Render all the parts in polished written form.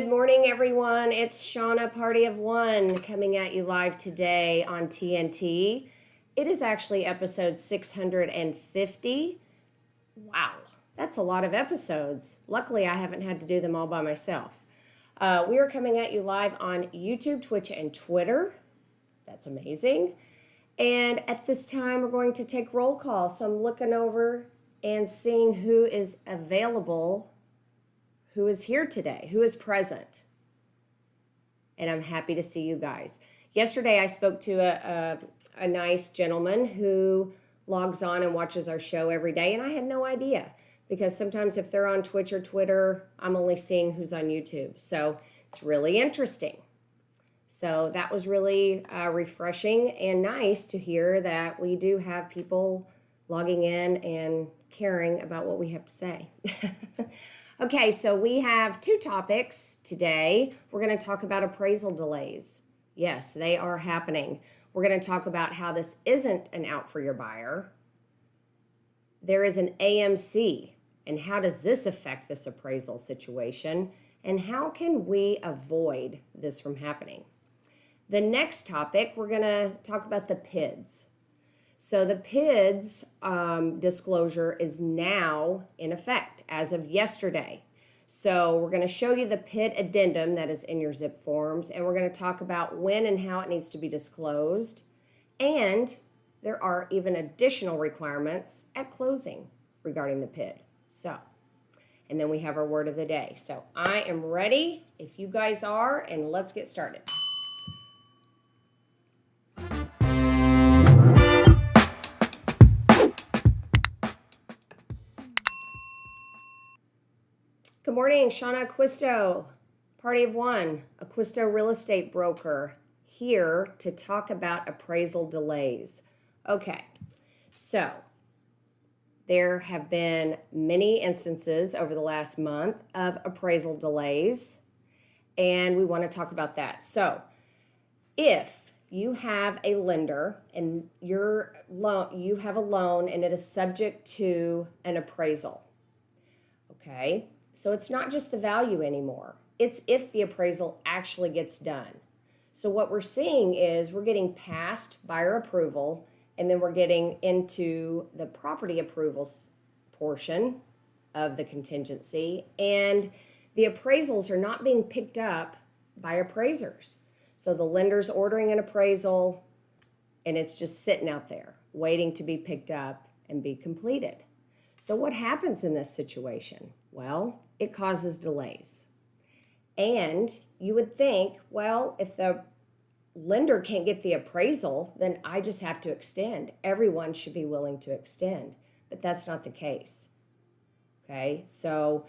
Good morning, everyone. It's Shana, Party of One, coming at you live today on TNT. It is actually episode 650. Wow, that's a lot of episodes. Luckily, I haven't had to do them all by myself. We are coming at you live on YouTube, Twitch, and Twitter. That's amazing. And at this time, we're going to take roll call. So I'm looking over and seeing who is available, who is here today, who is present. And I'm happy to see you guys. Yesterday, I spoke to a nice gentleman who logs on and watches our show every day, and I had no idea, because sometimes if they're on Twitch or Twitter, I'm only seeing who's on YouTube. So it's really interesting. So that was really refreshing and nice to hear that we do have people logging in and caring about what we have to say. Okay, so we have two topics today. We're going to talk about appraisal delays. Yes, they are happening. We're going to talk about how this isn't an out for your buyer. There is an AMC, and how does this affect this appraisal situation? And how can we avoid this from happening? The next topic, we're going to talk about the PIDs. So the PIDs disclosure is now in effect as of yesterday. So we're going to show you the PID addendum that is in your zip forms, and we're going to talk about when and how it needs to be disclosed. And there are even additional requirements at closing regarding the PID. So, and then we have our word of the day. So I am ready if you guys are, and let's get started. Good morning, Shana Acquisto, Party of One, Acquisto Real Estate Broker, here to talk about appraisal delays. Okay, so there have been many instances over the last month of appraisal delays, and we want to talk about that. So if you have a lender and you have a loan and it is subject to an appraisal, okay? So it's not just the value anymore. It's if the appraisal actually gets done. So what we're seeing is we're getting past buyer approval, and then we're getting into the property approvals portion of the contingency, and the appraisals are not being picked up by appraisers. So the lender's ordering an appraisal, and it's just sitting out there waiting to be picked up and be completed. So what happens in this situation? Well, it causes delays. And you would think, well, if the lender can't get the appraisal, then I just have to extend. Everyone should be willing to extend, but that's not the case. Okay, so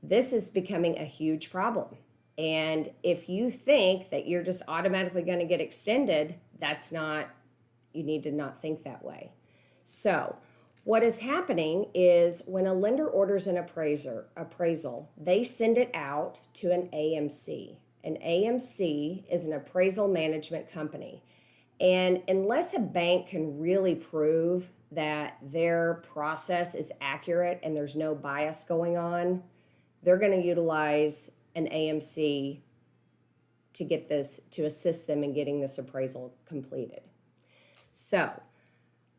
this is becoming a huge problem. And if you think that you're just automatically going to get extended, you need to not think that way. So what is happening is when a lender orders an appraisal, they send it out to an AMC. An AMC is an appraisal management company. And unless a bank can really prove that their process is accurate and there's no bias going on, they're going to utilize an AMC to assist them in getting this appraisal completed. So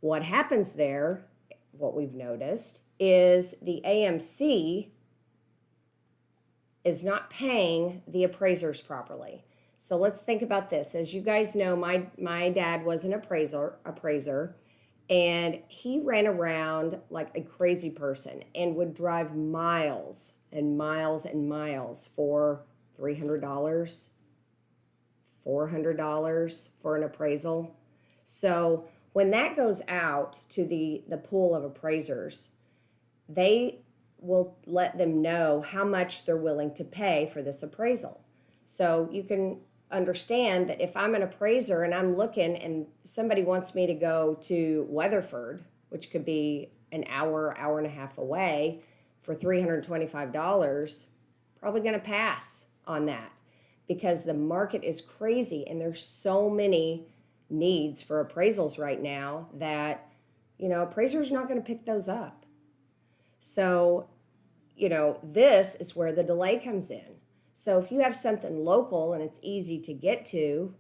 what happens there, what we've noticed, is the AMC is not paying the appraisers properly. So let's think about this. As you guys know, my dad was an appraiser, and he ran around like a crazy person and would drive miles and miles and miles for $300, $400 for an appraisal. So when that goes out to the pool of appraisers, they will let them know how much they're willing to pay for this appraisal. So you can understand that if I'm an appraiser and I'm looking and somebody wants me to go to Weatherford, which could be an hour, hour and a half away, for $325, probably going to pass on that because the market is crazy and there's so many needs for appraisals right now that, appraisers are not going to pick those up. So, this is where the delay comes in. So if you have something local and it's easy to get to,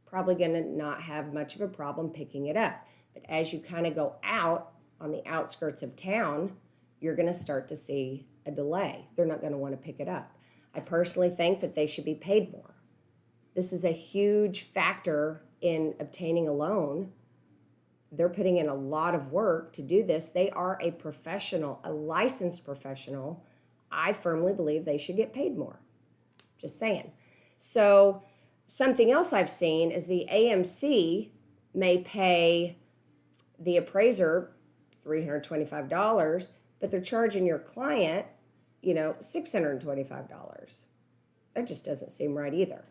probably going to not have much of a problem picking it up. But as you kind of go out on the outskirts of town, you're going to start to see a delay. They're not going to want to pick it up. I personally think that they should be paid more. This is a huge factor in obtaining a loan. They're putting in a lot of work to do this. They are a professional, a licensed professional. I firmly believe they should get paid more. Just saying. So something else I've seen is the AMC may pay the appraiser $325, but they're charging your client, $625. That just doesn't seem right either.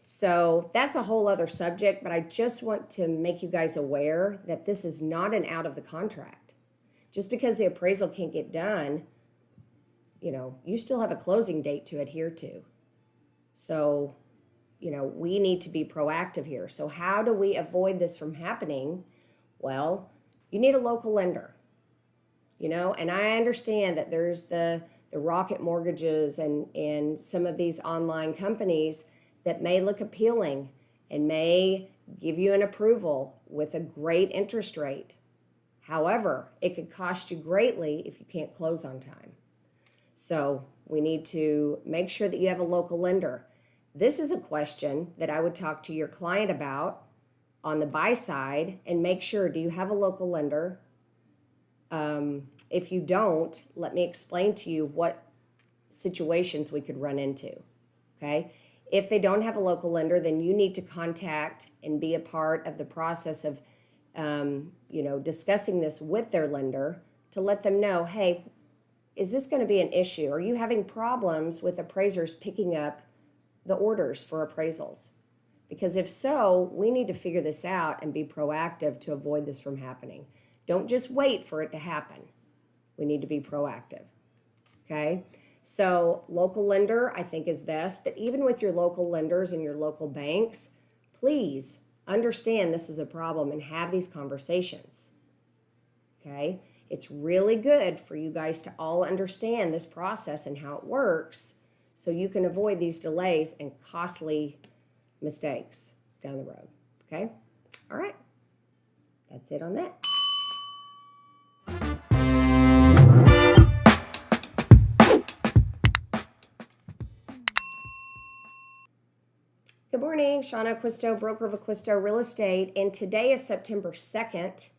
So that's a whole other subject, but I just want to make you guys aware that this is not an out of the contract. Just because the appraisal can't get done, you still have a closing date to adhere to. So, we need to be proactive here. So how do we avoid this from happening? Well, you need a local lender, and I understand that there's the rocket mortgages and some of these online companies that may look appealing and may give you an approval with a great interest rate. However, it could cost you greatly if you can't close on time. So we need to make sure that you have a local lender. This is a question that I would talk to your client about on the buy side and make sure, do you have a local lender? If you don't, let me explain to you what situations we could run into, okay? If they don't have a local lender, then you need to contact and be a part of the process of, discussing this with their lender to let them know, hey, is this going to be an issue? Are you having problems with appraisers picking up the orders for appraisals? Because if so, we need to figure this out and be proactive to avoid this from happening. Don't just wait for it to happen. We need to be proactive, okay? So local lender, I think, is best. But even with your local lenders and your local banks, please understand this is a problem and have these conversations, okay? It's really good for you guys to all understand this process and how it works so you can avoid these delays and costly mistakes down the road, okay? All right. That's it on that. Good morning, Shana Acquisto, broker of Acquisto Real Estate, and today is September 2nd,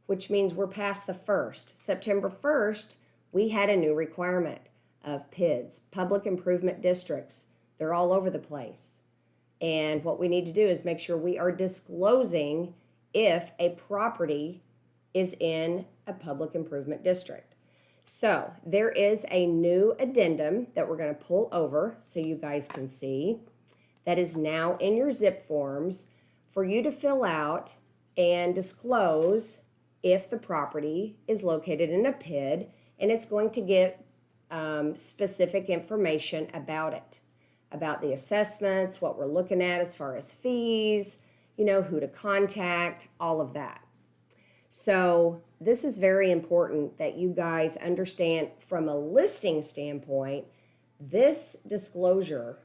which means we're past the 1st. September 1st, we had a new requirement of PIDs, Public Improvement Districts. They're all over the place. And what we need to do is make sure we are disclosing if a property is in a public improvement district. So there is a new addendum that we're going to pull over so you guys can see that is now in your zip forms for you to fill out and disclose if the property is located in a PID, and it's going to give specific information about it, about the assessments, what we're looking at as far as fees, who to contact, all of that. So this is very important that you guys understand from a listing standpoint, this disclosure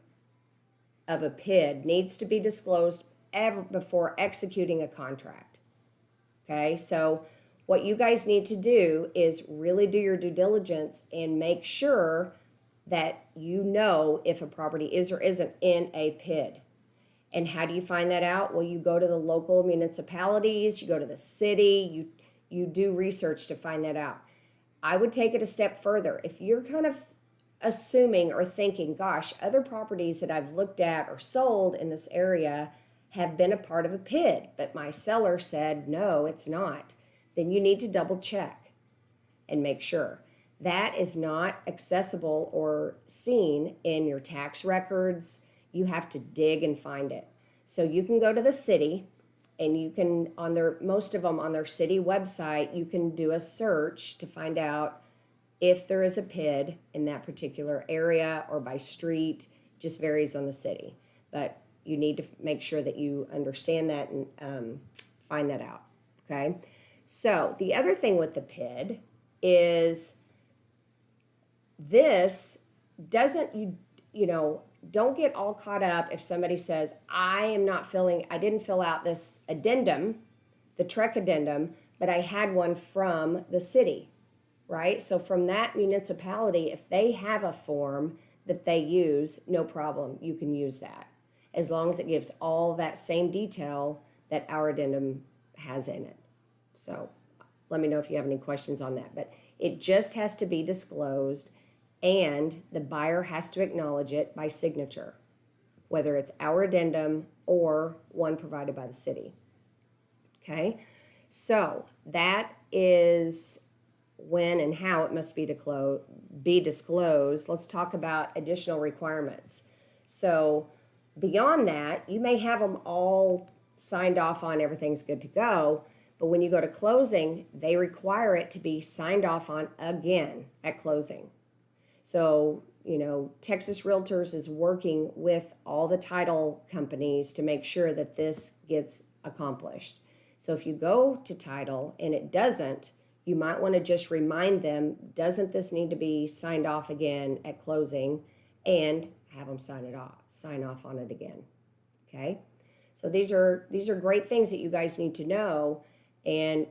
of a PID needs to be disclosed ever before executing a contract. Okay, so what you guys need to do is really do your due diligence and make sure that you know if a property is or isn't in a PID. And how do you find that out? Well, you go to the local municipalities, you go to the city, you do research to find that out. I would take it a step further. If you're kind of assuming or thinking, gosh, other properties that I've looked at or sold in this area have been a part of a PID, but my seller said, no, it's not, then you need to double check and make sure. That is not accessible or seen in your tax records. You have to dig and find it. So you can go to the city and you can, most of them on their city website, you can do a search to find out if there is a PID in that particular area or by street. Just varies on the city. But you need to make sure that you understand that and find that out, okay? So the other thing with the PID is this doesn't, don't get all caught up if somebody says, I didn't fill out this addendum, the TREC addendum, but I had one from the city, right? So from that municipality, if they have a form that they use, no problem, you can use that, as long as it gives all that same detail that our addendum has in it. So let me know if you have any questions on that, but it just has to be disclosed, and the buyer has to acknowledge it by signature, whether it's our addendum or one provided by the city. Okay, so that is when and how it must be disclosed. Let's talk about additional requirements. So beyond that, you may have them all signed off on, everything's good to go, but when you go to closing, they require it to be signed off on again at closing. So, Texas Realtors is working with all the title companies to make sure that this gets accomplished. So if you go to title and it doesn't, you might want to just remind them, doesn't this need to be signed off again at closing, and have them sign off on it again. Okay? So these are great things that you guys need to know. And,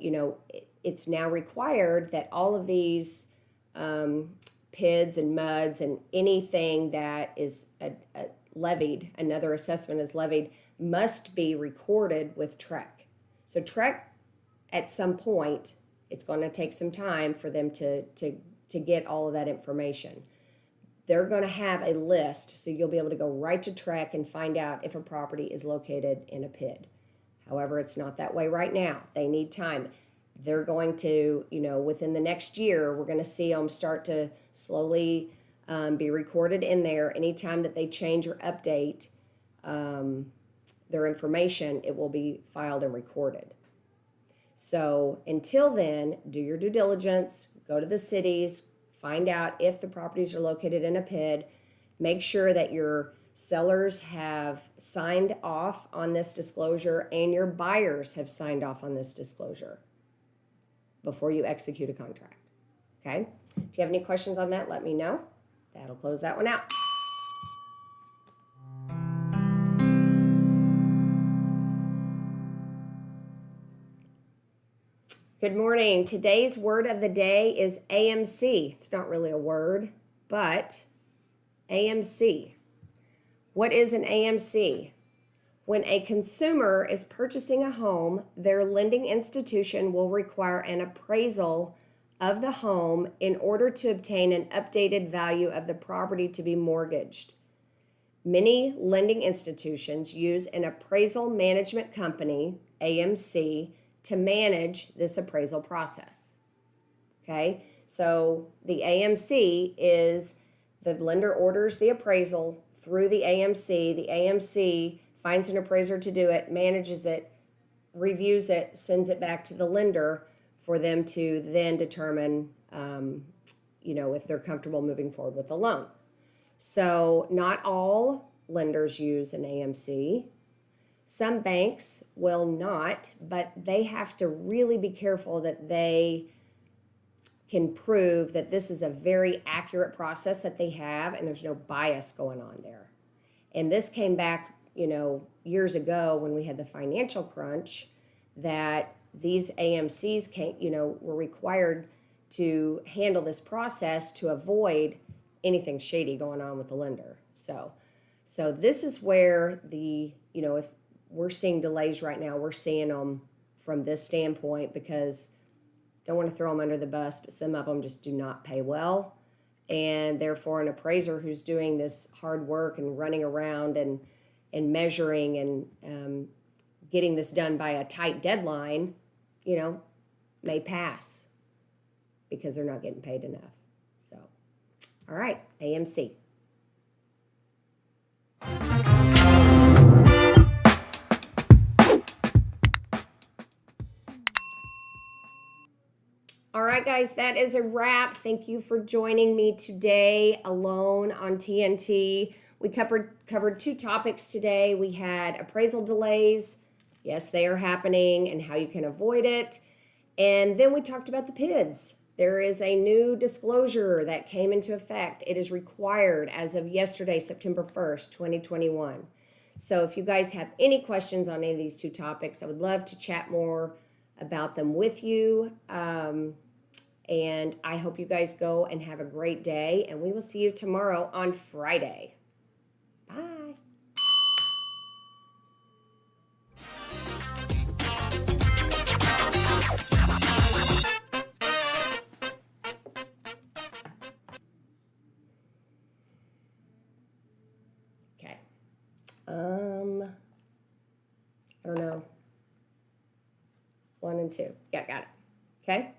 it's now required that all of these PIDs and MUDs and anything that is levied, another assessment is levied, must be recorded with TREC. So TREC, at some point, it's going to take some time for them to get all of that information. They're going to have a list, so you'll be able to go right to TREC and find out if a property is located in a PID. However, it's not that way right now. They need time. They're going to, within the next year, we're going to see them start to slowly be recorded in there. Anytime that they change or update their information, it will be filed and recorded. So until then, do your due diligence, go to the cities, find out if the properties are located in a PID, make sure that your sellers have signed off on this disclosure and your buyers have signed off on this disclosure before you execute a contract. Okay? If you have any questions on that, let me know. That'll close that one out. Good morning. Today's word of the day is AMC. It's not really a word, but AMC. What is an AMC? When a consumer is purchasing a home, their lending institution will require an appraisal of the home in order to obtain an updated value of the property to be mortgaged. Many lending institutions use an appraisal management company, AMC, to manage this appraisal process. Okay, so the AMC is the lender orders the appraisal through the AMC. The AMC finds an appraiser to do it, manages it, reviews it, sends it back to the lender for them to then determine, if they're comfortable moving forward with the loan. So not all lenders use an AMC. Some banks will not, but they have to really be careful that they can prove that this is a very accurate process that they have and there's no bias going on there. And this came back, years ago when we had the financial crunch, that these AMCs were required to handle this process to avoid anything shady going on with the lender. So this is where if we're seeing delays right now, we're seeing them from this standpoint because don't want to throw them under the bus, but some of them just do not pay well. And therefore, an appraiser who's doing this hard work and running around and measuring and getting this done by a tight deadline, may pass because they're not getting paid enough. So, all right, AMC. All right, guys, that is a wrap. Thank you for joining me today alone on TNT. We covered two topics today. We had appraisal delays. Yes, they are happening and how you can avoid it. And then we talked about the PIDs. There is a new disclosure that came into effect. It is required as of yesterday, September 1st, 2021. So if you guys have any questions on any of these two topics, I would love to chat more about them with you. And I hope you guys go and have a great day. And we will see you tomorrow on Friday. Bye. Okay. I don't know. 1 and 2. Yeah, got it. Okay.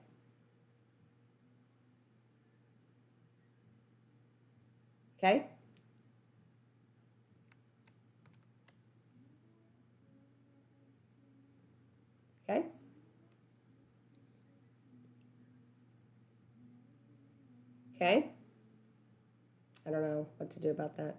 Okay. Okay. Okay. I don't know what to do about that.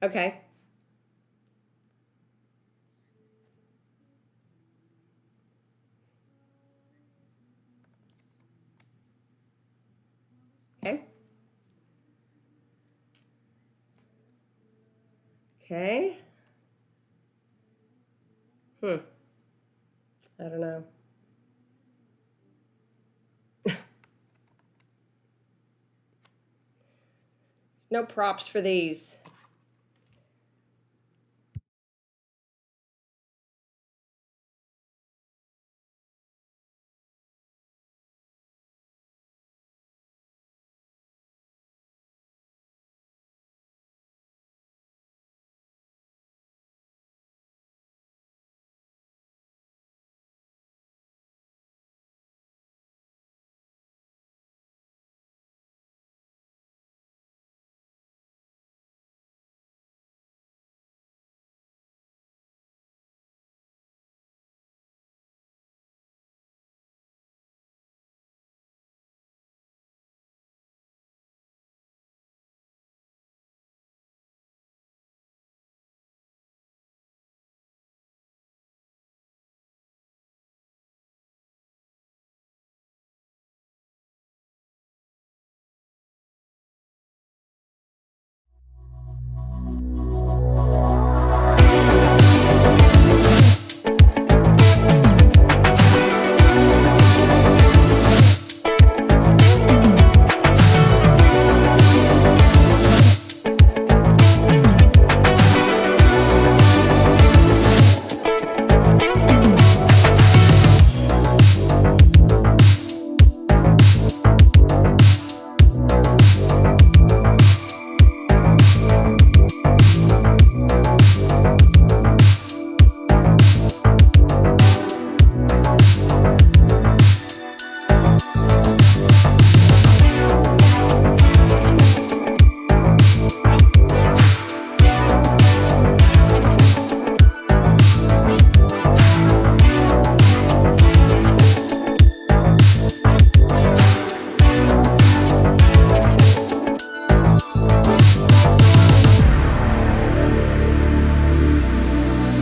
Okay. Okay. Okay. I don't know. No props for these.